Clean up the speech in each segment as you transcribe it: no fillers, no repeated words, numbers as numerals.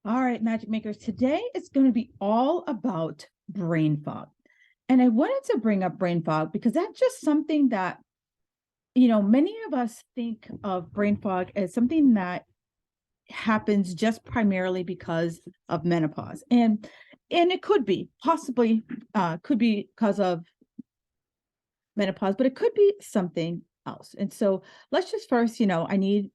All right, magic makers. Today it's going to be all about brain fog. And I wanted to bring up brain fog because that's just something that, many of us think of brain fog as something that happens just primarily because of menopause. And it could be possibly could be because of menopause, but it could be something else. And so let's just first, I need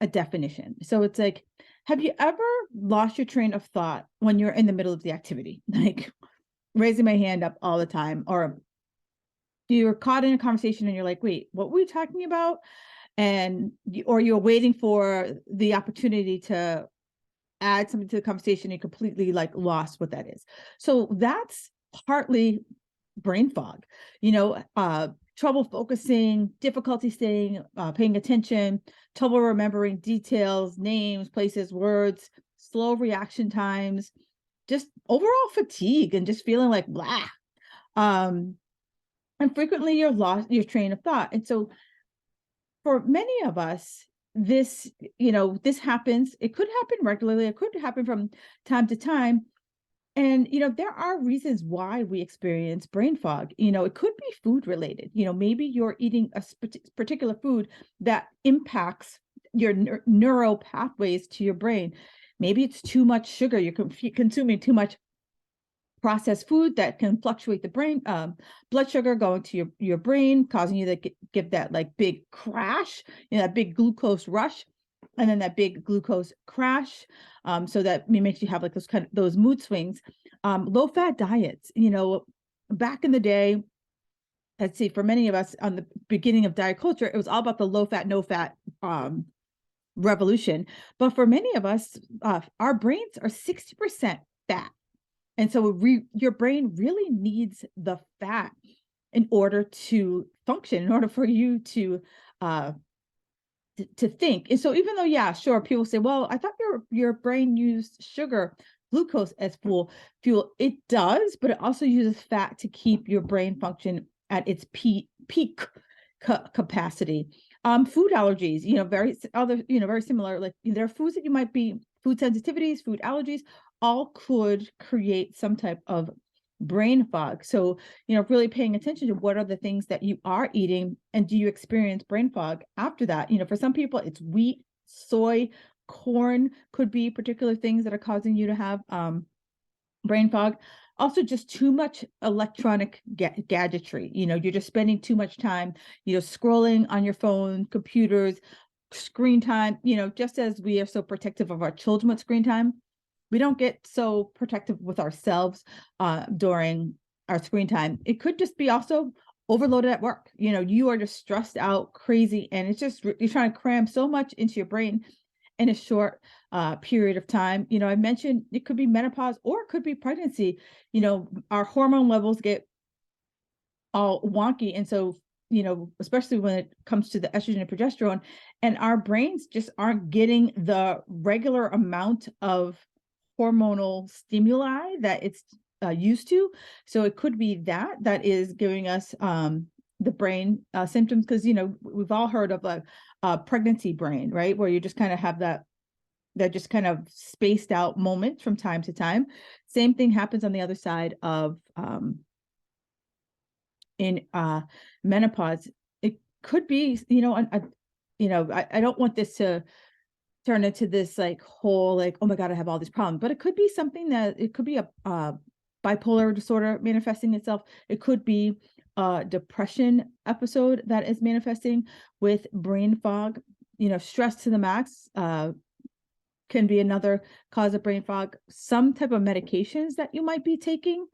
a definition. So it's like, have you ever lost your train of thought when you're in the middle of the activity? Like raising my hand up all the time, or you're caught in a conversation and you're like, wait, what were we talking about? Or you're waiting for the opportunity to add something to the conversation and completely like lost what that is. So that's partly brain fog, trouble focusing, difficulty staying, paying attention, trouble remembering details, names, places, words, slow reaction times, just overall fatigue and just feeling like blah. Um, and frequently you're lost your train of thought. And so for many of us, this happens. It could happen regularly. It could happen from time to time. And, there are reasons why we experience brain fog. It could be food related. Maybe you're eating a particular food that impacts your neural pathways to your brain. Maybe it's too much sugar. You're consuming too much processed food that can fluctuate the brain blood sugar going to your brain, causing you to give that like big crash, that big glucose rush, and then that big glucose crash. So that makes you have like those mood swings. Low fat diets, back in the day, let's see, for many of us on the beginning of diet culture, it was all about the low fat, no fat revolution. But for many of us, our brains are 60% fat. And so your brain really needs the fat in order to function, in order for you uh, to think. And so even though, yeah, sure, people say, well, I thought your brain used sugar, glucose as fuel. It does, but it also uses fat to keep your brain function at its peak capacity. Food allergies, very similar. Like there are foods that you might be food sensitivities, food allergies, all could create some type of brain fog. So, really paying attention to what are the things that you are eating and do you experience brain fog after that? For some people, it's wheat, soy, corn could be particular things that are causing you to have brain fog. Also, just too much electronic gadgetry. You're just spending too much time, scrolling on your phone, computers, screen time. Just as we are so protective of our children with screen time, we don't get so protective with ourselves during our screen time. It could just be also overloaded at work. You are just stressed out, crazy, and it's just you're trying to cram so much into your brain in a short period of time. I mentioned it could be menopause or it could be pregnancy. Our hormone levels get all wonky. And so, especially when it comes to the estrogen and progesterone, and our brains just aren't getting the regular amount of hormonal stimuli that it's used to. So it could be that is giving us the brain symptoms, because we've all heard of a pregnancy brain, right, where you just kind of have that just kind of spaced out moment from time to time. Same thing happens on the other side of in menopause. It could be, I don't want this to turn into this like whole like, oh my god, I have all these problems, but it could be something that it could be a bipolar disorder manifesting itself. It could be a depression episode that is manifesting with brain fog. Stress to the max can be another cause of brain fog. Some type of medications that you might be taking,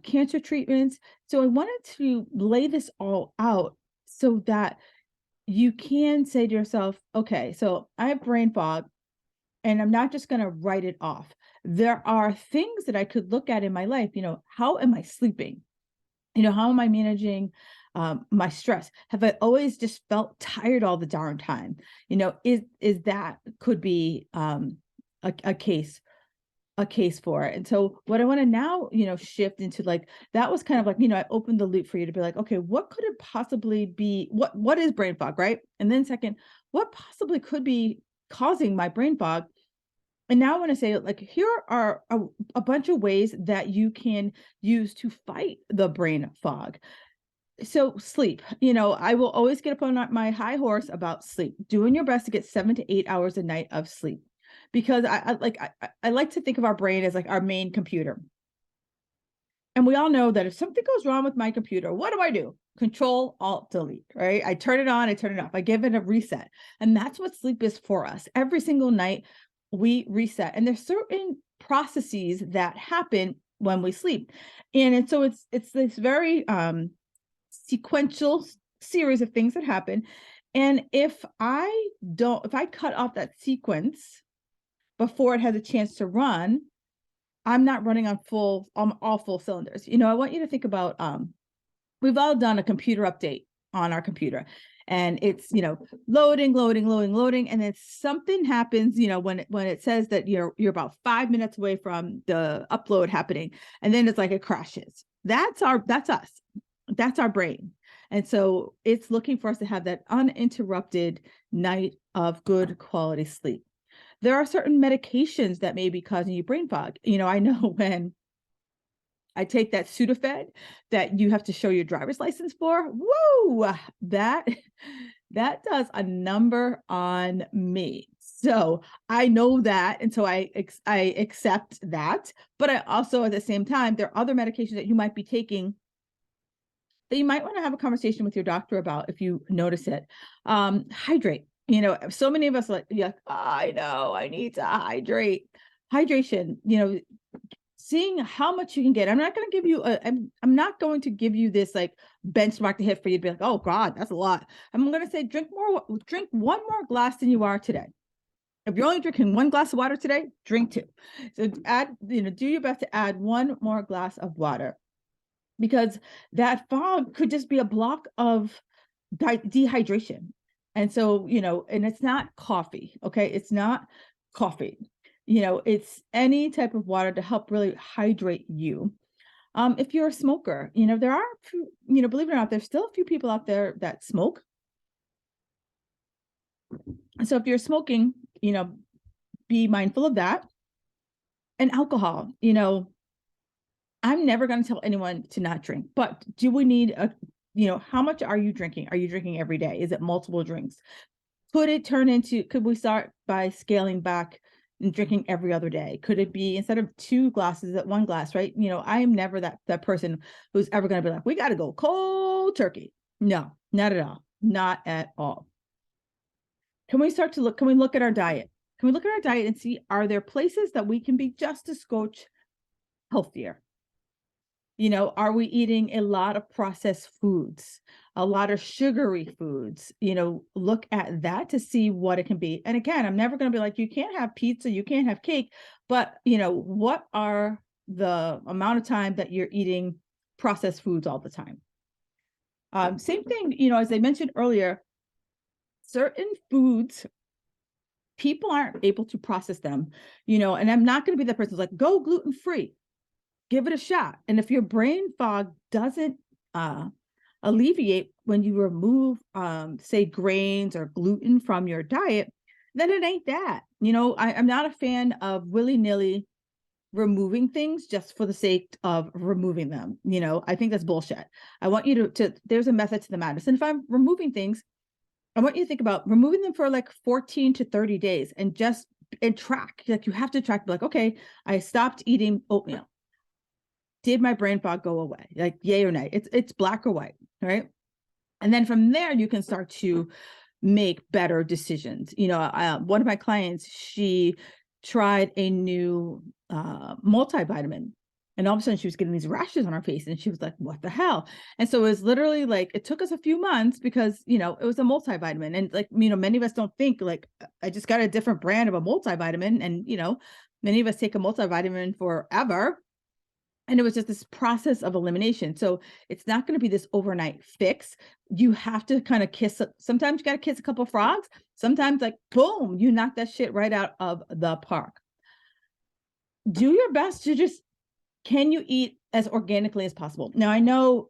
cancer treatments. So I wanted to lay this all out so that you can say to yourself, okay, so I have brain fog and I'm not just going to write it off. There are things that I could look at in my life. How am I sleeping? How am I managing my stress? Have I always just felt tired all the darn time? Is that could be a case for it. And so what I want to now, shift into, like, that was kind of like, I opened the loop for you to be like, okay, what could it possibly be? What is brain fog, right? And then second, what possibly could be causing my brain fog? And now I want to say, like, here are a bunch of ways that you can use to fight the brain fog. So sleep, I will always get up on my high horse about sleep, doing your best to get 7 to 8 hours a night of sleep, because I like to think of our brain as like our main computer. And we all know that if something goes wrong with my computer, what do? Control, Alt, Delete, right? I turn it on, I turn it off, I give it a reset. And that's what sleep is for us. Every single night we reset. And there's certain processes that happen when we sleep. And so it's this very sequential series of things that happen. And if I cut off that sequence before it has a chance to run, I'm not running on all full cylinders. I want you to think about, we've all done a computer update on our computer, and it's, loading, and then something happens, when it says that you're about 5 minutes away from the upload happening, and then it's like it crashes. That's us. That's our brain. And so it's looking for us to have that uninterrupted night of good quality sleep. There are certain medications that may be causing you brain fog. I know when I take that Sudafed that you have to show your driver's license for, woo, that does a number on me. So I know that, and so I accept that. But I also, at the same time, there are other medications that you might be taking that you might want to have a conversation with your doctor about if you notice it. Hydrate. So many of us are like, yeah, I know I need to hydrate. Hydration, seeing how much you can get. I'm not going to give you I'm not going to give you this like benchmark to hit for you to be like, oh God, that's a lot. I'm going to say drink one more glass than you are today. If you're only drinking 1 glass of water today, drink 2. So do your best to add 1 more glass of water, because that fog could just be a block of dehydration. And so, and it's not coffee. Okay. It's not coffee. It's any type of water to help really hydrate you. If you're a smoker, there are, believe it or not, there's still a few people out there that smoke. So if you're smoking, be mindful of that. And alcohol, I'm never going to tell anyone to not drink, but do we need how much are you drinking? Are you drinking every day? Is it multiple drinks? Could we start by scaling back and drinking every other day? Could it be, instead of 2 glasses, at 1 glass, right? I am never that person who's ever going to be like, we got to go cold turkey. No, not at all. Not at all. Can we look at our diet? Can we look at our diet and see, are there places that we can be just a scotch healthier? Are we eating a lot of processed foods, a lot of sugary foods? Look at that to see what it can be. And again, I'm never going to be like, you can't have pizza, you can't have cake, but what are the amount of time that you're eating processed foods all the time? Same thing, as I mentioned earlier, certain foods, people aren't able to process them, and I'm not going to be the person who's like, go gluten-free. Give it a shot. And if your brain fog doesn't alleviate when you remove, say, grains or gluten from your diet, then it ain't that. I'm not a fan of willy-nilly removing things just for the sake of removing them. I think that's bullshit. I want you to there's a method to the madness. And if I'm removing things, I want you to think about removing them for like 14 to 30 days and track. Like, you have to track, like, okay, I stopped eating oatmeal. Did my brain fog go away? Like, yay or nay? It's black or white, right? And then from there, you can start to make better decisions. One of my clients, she tried a new multivitamin, and all of a sudden she was getting these rashes on her face, and she was like, what the hell? And so it was literally like, it took us a few months because, it was a multivitamin. And like, many of us don't think like, I just got a different brand of a multivitamin. And, many of us take a multivitamin forever. And it was just this process of elimination. So it's not going to be this overnight fix. You have to kind of sometimes you got to kiss a couple of frogs. Sometimes, like, boom, you knock that shit right out of the park. Do your best to can you eat as organically as possible? Now, I know,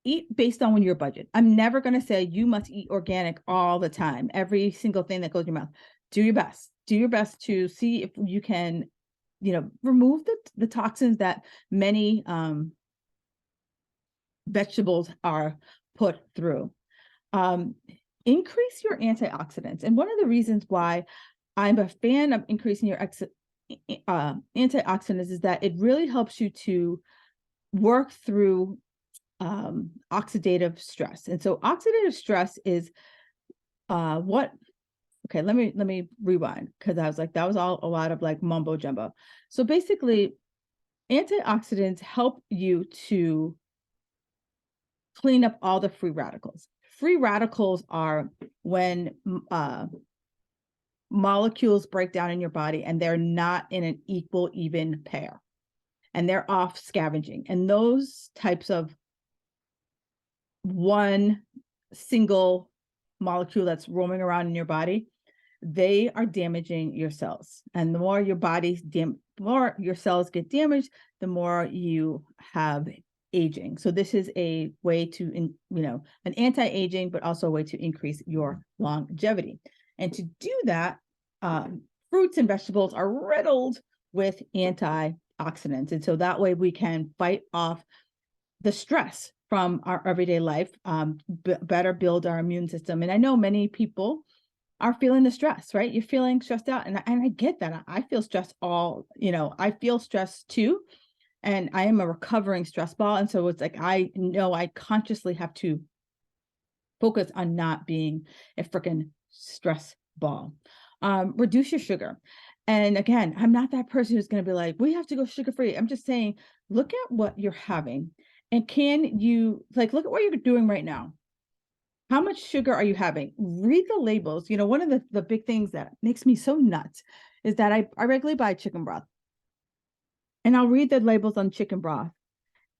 eat based on your budget. I'm never going to say you must eat organic all the time, every single thing that goes in your mouth. do your best. Do your best to see if you can, remove the toxins that many vegetables are put through. Um, Increase your antioxidants. And one of the reasons why I'm a fan of increasing your antioxidants is that it really helps you to work through oxidative stress. And so oxidative stress is what okay, let me rewind, because I was like, that was all a lot of like mumbo jumbo. So basically, antioxidants help you to clean up all the free radicals. Free radicals are when molecules break down in your body and they're not in an equal, even pair, and they're off scavenging. And those types of one single molecule that's roaming around in your body, they are damaging your cells. And the more more your cells get damaged, the more you have aging. So this is a way to, an anti-aging, but also a way to increase your longevity. And to do that, fruits and vegetables are riddled with antioxidants. And so that way we can fight off the stress from our everyday life, better build our immune system. And I know many people are feeling the stress, right? You're feeling stressed out. And I get that. I feel stressed I feel stressed too. And I am a recovering stress ball. And so it's like, I know I consciously have to focus on not being a freaking stress ball. Reduce your sugar. And again, I'm not that person who's going to be like, we have to go sugar free. I'm just saying, look at what you're having. And can you look at what you're doing right now? How much sugar are you having? Read the labels. One of the big things that makes me so nuts is that I regularly buy chicken broth. And I'll read the labels on chicken broth.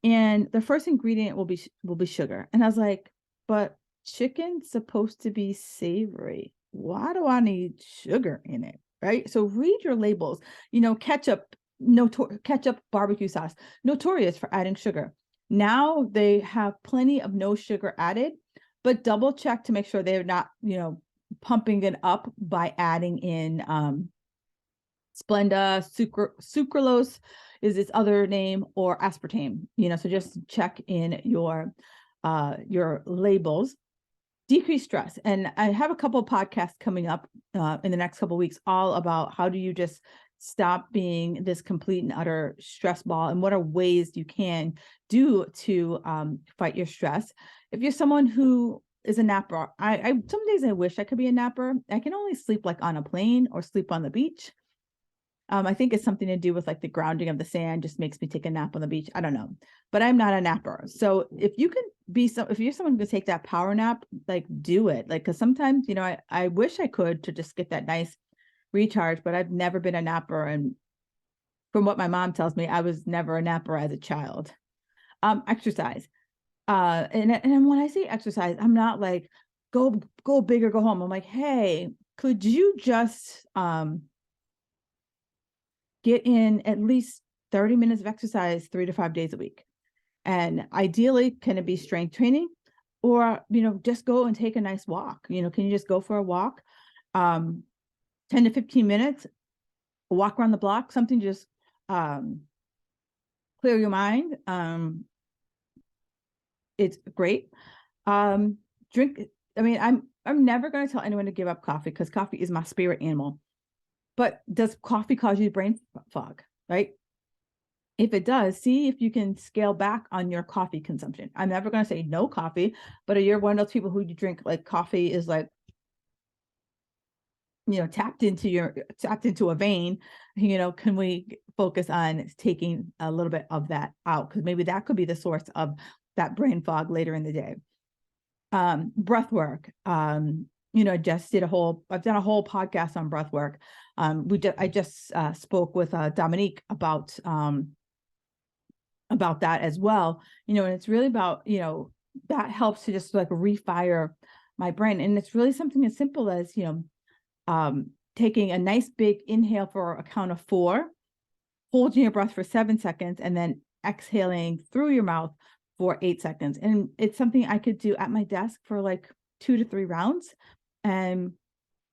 And the first ingredient will be sugar. And I was like, but chicken's supposed to be savory. Why do I need sugar in it? Right? So read your labels. Ketchup, ketchup barbecue sauce, notorious for adding sugar. Now they have plenty of no sugar added, but double check to make sure they're not, pumping it up by adding in Splenda, sucralose is its other name, or aspartame. So just check in your labels. Decrease stress. And I have a couple of podcasts coming up in the next couple of weeks, all about how do you just stop being this complete and utter stress ball, and what are ways you can do to fight your stress. If you're someone who is a napper, I some days I wish I could be a napper. I can only sleep like on a plane or sleep on the beach. I think it's something to do with like the grounding of the sand just makes me take a nap on the beach. I don't know, but I'm not a napper. So if you can if you're someone who can take that power nap, like do it. Like, cause sometimes, I wish I could to just get that nice recharge, but I've never been a napper. And from what my mom tells me, I was never a napper as a child. Exercise. And when I say exercise, I'm not like, go big or go home. I'm like, hey, could you just, get in at least 30 minutes of exercise 3 to 5 days a week. And ideally, can it be strength training, or, just go and take a nice walk? Can you just go for a walk? 10 to 15 minutes, walk around the block, something just clear your mind. It's great. Drink. I mean, I'm never going to tell anyone to give up coffee, because coffee is my spirit animal. But does coffee cause you brain fog, right? If it does, see if you can scale back on your coffee consumption. I'm never going to say no coffee, but you're one of those people who you drink like coffee is like, tapped into a vein, can we focus on taking a little bit of that out? Because maybe that could be the source of that brain fog later in the day. Breath work. I've done a whole podcast on breath work. I just spoke with Dominique about that as well. And it's really about, that helps to just like refire my brain. And it's really something as simple as, taking a nice big inhale for a count of 4, holding your breath for 7 seconds, and then exhaling through your mouth for 8 seconds. And it's something I could do at my desk for like 2 to 3 rounds. And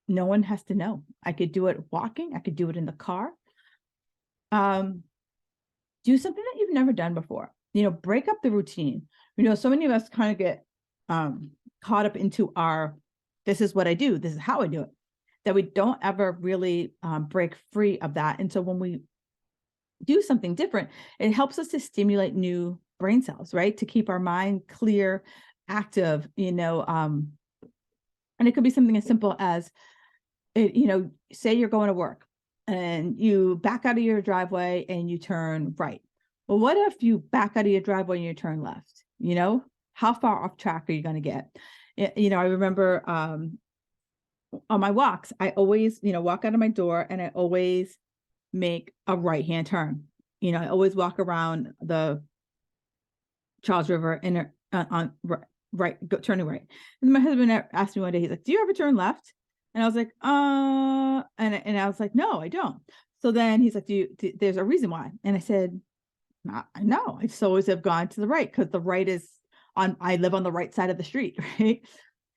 No one has to know. I could do it walking. I could do it in the car. Um, do something that you've never done before. Break up the routine. So many of us kind of get caught up into this is what I do, this is how I do it, that we don't ever really break free of that. And so when we do something different, it helps us to stimulate new brain cells, right? To keep our mind clear, active, and it could be something as simple as say you're going to work and you back out of your driveway and you turn right. Well, what if you back out of your driveway and you turn left? How far off track are you going to get? I remember on my walks, I always, walk out of my door and I always make a right-hand turn. I always walk around the Charles River and on turning right. And my husband asked me one day, he's like, "Do you ever turn left?" And I was like, and I was like, "No, I don't." So then he's like, there's a reason why. And I said, no, I just always have gone to the right because the right is I live on the right side of the street, right?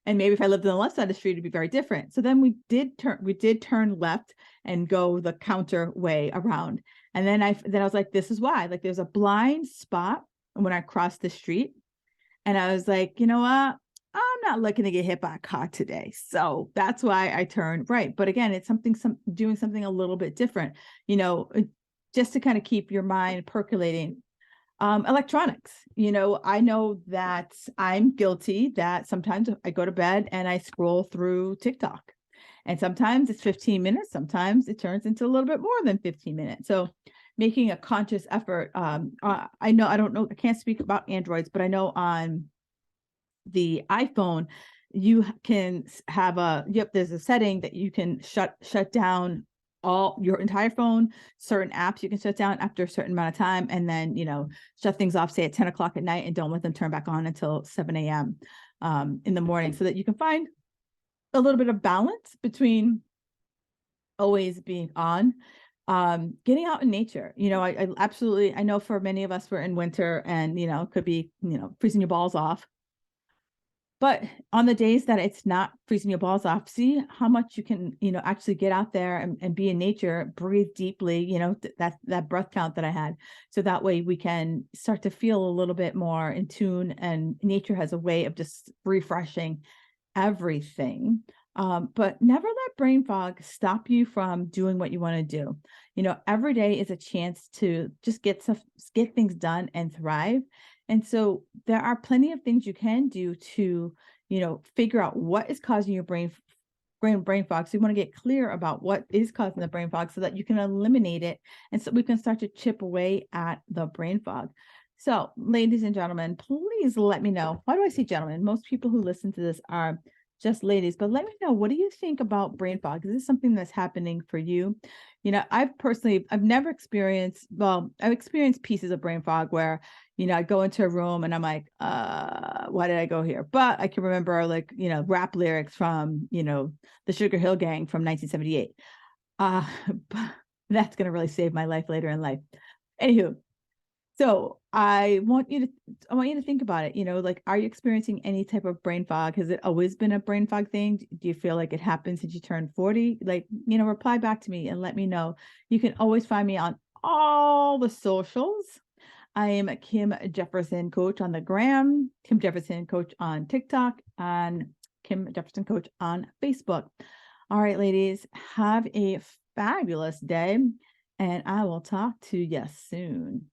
And maybe if I lived on the left side of the street, it'd be very different. So then we did turn left and go the counter way around. And then I was like, this is why, like, there's a blind spot when I crossed the street. And I was like, you know what? I'm not looking to get hit by a car today. So that's why I turned right. But again, it's doing something a little bit different, just to kind of keep your mind percolating. Electronics, I know that I'm guilty that sometimes I go to bed and I scroll through TikTok, and sometimes it's 15 minutes. Sometimes it turns into a little bit more than 15 minutes. So making a conscious effort. I don't know, I can't speak about Androids, but I know on the iPhone, you can have there's a setting that you can shut down all your entire phone. Certain apps you can shut down after a certain amount of time, and then shut things off, say at 10 o'clock at night, and don't let them turn back on until 7 a.m. In the morning, so that you can find a little bit of balance between always being on. Getting out in nature, I absolutely, I know for many of us, we're in winter and it could be freezing your balls off. But on the days that it's not freezing your balls off, see how much you can, actually get out there and be in nature, breathe deeply, that breath count that I had. So that way we can start to feel a little bit more in tune, and nature has a way of just refreshing everything. But never let brain fog stop you from doing what you want to do. Every day is a chance to just get things done and thrive. And so there are plenty of things you can do to, figure out what is causing your brain fog. So you want to get clear about what is causing the brain fog so that you can eliminate it. And so we can start to chip away at the brain fog. So, ladies and gentlemen, please let me know. Why do I say gentlemen? Most people who listen to this are just ladies, but let me know, what do you think about brain fog? Is this something that's happening for you? I've never experienced, well, I've experienced pieces of brain fog where, I go into a room and I'm like, why did I go here? But I can remember, like, rap lyrics from, the Sugar Hill Gang from 1978. But that's going to really save my life later in life. Anywho, so I want you to think about it. Like, are you experiencing any type of brain fog? Has it always been a brain fog thing? Do you feel like it happened since you turned 40? Like, reply back to me and let me know. You can always find me on all the socials. I am Kim Jefferson Coach on the gram, Kim Jefferson Coach on TikTok, and Kim Jefferson Coach on Facebook. All right, ladies, have a fabulous day, and I will talk to you soon.